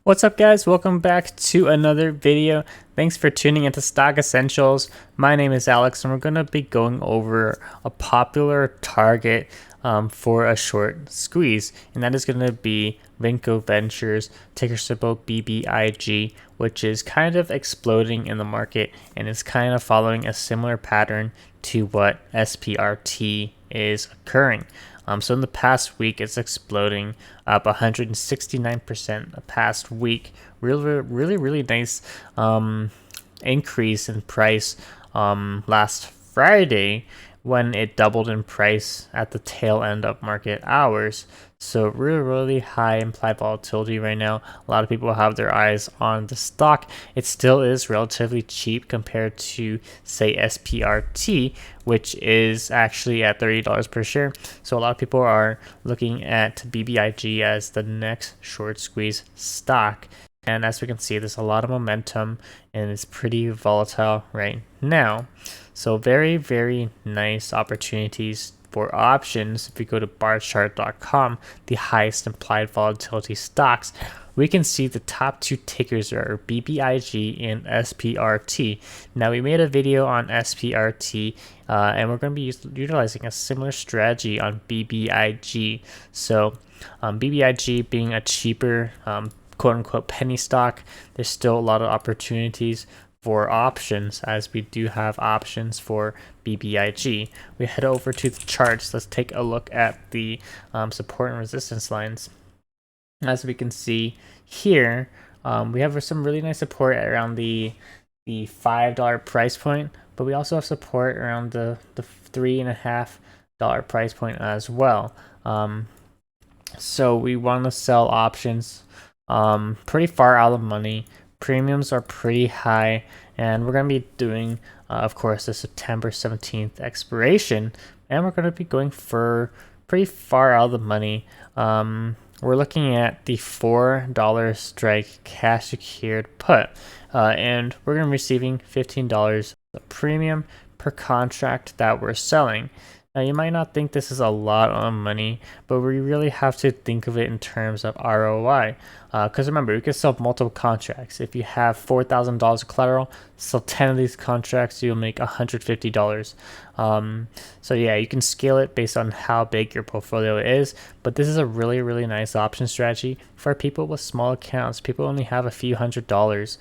What's up, guys? Welcome back to another video. Thanks for tuning into Stock Essentials. My name is Alex and we're going to be going over a popular target for a short squeeze, and that is going to be Vinco Ventures, ticker symbol BBIG, which is kind of exploding in the market and is kind of following a similar pattern to what SPRT is occurring. So in the past week, it's exploding up 169% the past week. Really nice increase in price last Friday when it doubled in price at the tail end of market hours. So really high implied volatility right now. A lot of people have their eyes on the stock. It still is relatively cheap compared to, say, SPRT, which is actually at $30 per share. So a lot of people are looking at BBIG as the next short squeeze stock. And as we can see, there's a lot of momentum and it's pretty volatile right now. So very nice opportunities for options. If we go to barchart.com, the highest implied volatility stocks, we can see the top two tickers are BBIG and SPRT. Now, we made a video on SPRT and we're going to be utilizing a similar strategy on BBIG. So BBIG being a cheaper quote-unquote penny stock, there's still a lot of opportunities for options, as we do have options for BBIG. We head over to the charts. Let's take a look at the support and resistance lines. As we can see here, we have some really nice support around the $5 price point, but we also have support around the $3.50 price point as well. So we want to sell options pretty far out of the money. Premiums are pretty high, and we're going to be doing, of course, the September 17th expiration, and we're going to be going for pretty far out of the money. We're looking at the $4 strike cash secured put, and we're going to be receiving $15 of premium per contract that we're selling. Now, you might not think this is a lot of money, but we really have to think of it in terms of ROI. Because remember, you can sell multiple contracts. If you have $4,000 of collateral, sell 10 of these contracts, you'll make $150. So yeah, you can scale it based on how big your portfolio is, but this is a really nice option strategy for people with small accounts. People only have a few $100s.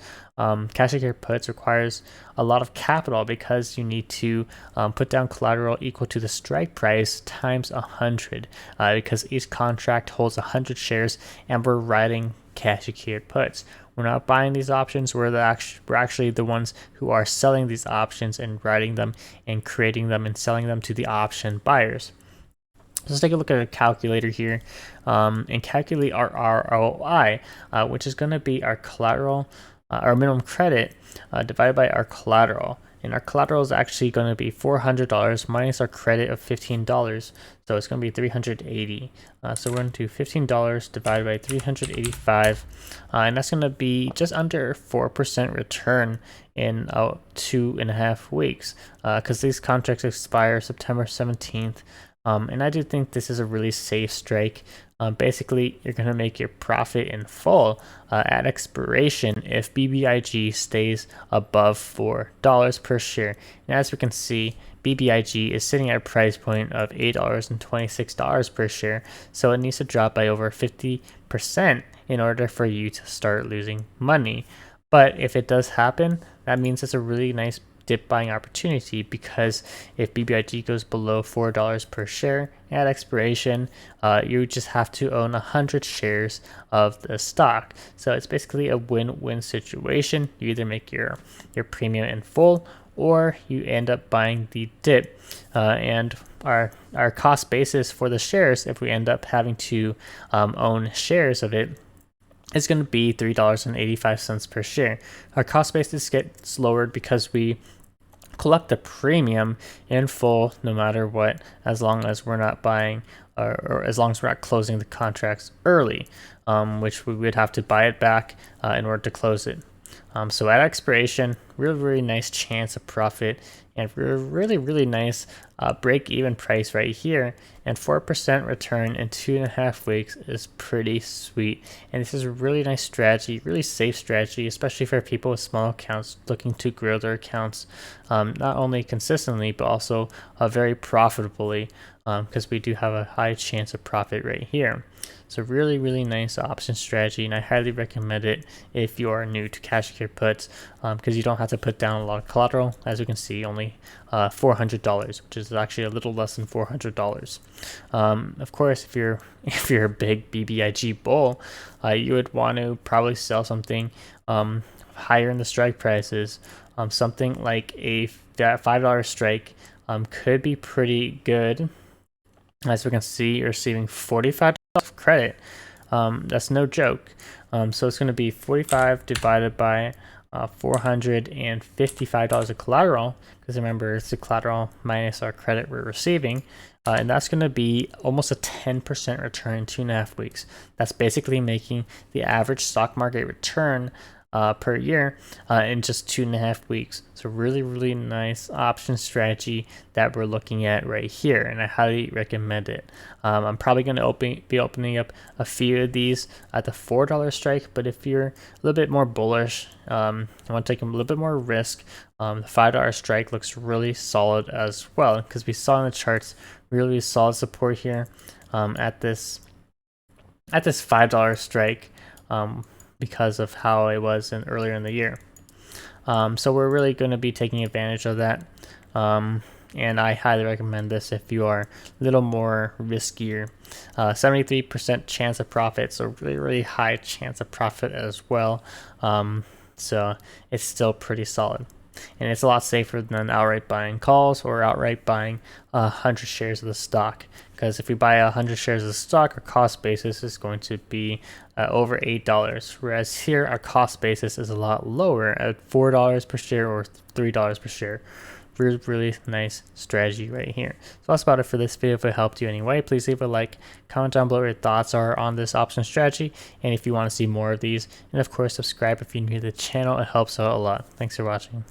Cash secured puts requires a lot of capital because you need to put down collateral equal to the strike price times 100, because each contract holds 100 shares, and we're writing cash secured puts. We're not buying these options. We're actually the ones who are selling these options and writing them and creating them and selling them to the option buyers. Let's take a look at a calculator here and calculate our ROI, which is going to be our collateral, our minimum credit divided by our collateral. And our collateral is actually going to be $400 minus our credit of $15. So it's going to be $380. So we're going to do $15 divided by 385. And that's going to be just under 4% return in 2.5 weeks. Because these contracts expire September 17th. And I do think this is a really safe strike. Basically, you're going to make your profit in full at expiration if BBIG stays above $4 per share. And as we can see, BBIG is sitting at a price point of $8.26 per share, so it needs to drop by over 50% in order for you to start losing money. But if it does happen, that means it's a really nice dip buying opportunity, because if BBIG goes below $4 per share at expiration, you just have to own 100 shares of the stock. So it's basically a win-win situation. You either make your premium in full, or you end up buying the dip. And our cost basis for the shares, if we end up having to own shares of it, is going to be $3.85 per share. Our cost basis gets lowered because we collect the premium in full no matter what, as long as we're not buying or as long as we're not closing the contracts early, which we would have to buy it back in order to close it. So at expiration, really nice chance of profit, and really nice break-even price right here. And 4% return in 2.5 weeks is pretty sweet. And this is a really nice strategy, really safe strategy, especially for people with small accounts looking to grow their accounts, not only consistently but also very profitably, because we do have a high chance of profit right here. So really nice option strategy, and I highly recommend it if you are new to cash secured puts, because you don't have to put down a lot of collateral. As you can see, only $400, which is actually a little less than $400. Of course, if you're a big BBIG bull, you would want to probably sell something higher in the strike prices. Something like that $5 strike could be pretty good. As we can see, you're receiving $45 of credit. That's no joke. So it's going to be 45 divided by $455 of collateral, because remember, it's the collateral minus our credit we're receiving, and that's going to be almost a 10% return in 2.5 weeks. That's basically making the average stock market return per year in just 2.5 weeks. So really nice option strategy that we're looking at right here, and I highly recommend it. I'm probably going to be opening up a few of these at the $4 strike, but if you're a little bit more bullish, you want to take a little bit more risk, the $5 strike looks really solid as well, because we saw in the charts really solid support here at this $5 strike, because of how it was earlier in the year. So we're really going to be taking advantage of that. And I highly recommend this if you are a little more riskier. 73% chance of profit, so really high chance of profit as well. So it's still pretty solid. And it's a lot safer than outright buying calls or outright buying 100 shares of the stock. Because if we buy 100 shares of the stock, our cost basis is going to be over $8. Whereas here, our cost basis is a lot lower at $4 per share or $3 per share. Really nice strategy right here. So that's about it for this video. If it helped you anyway, please leave a like, comment down below what your thoughts are on this option strategy, and if you want to see more of these, and of course subscribe if you're new to the channel. It helps out a lot. Thanks for watching.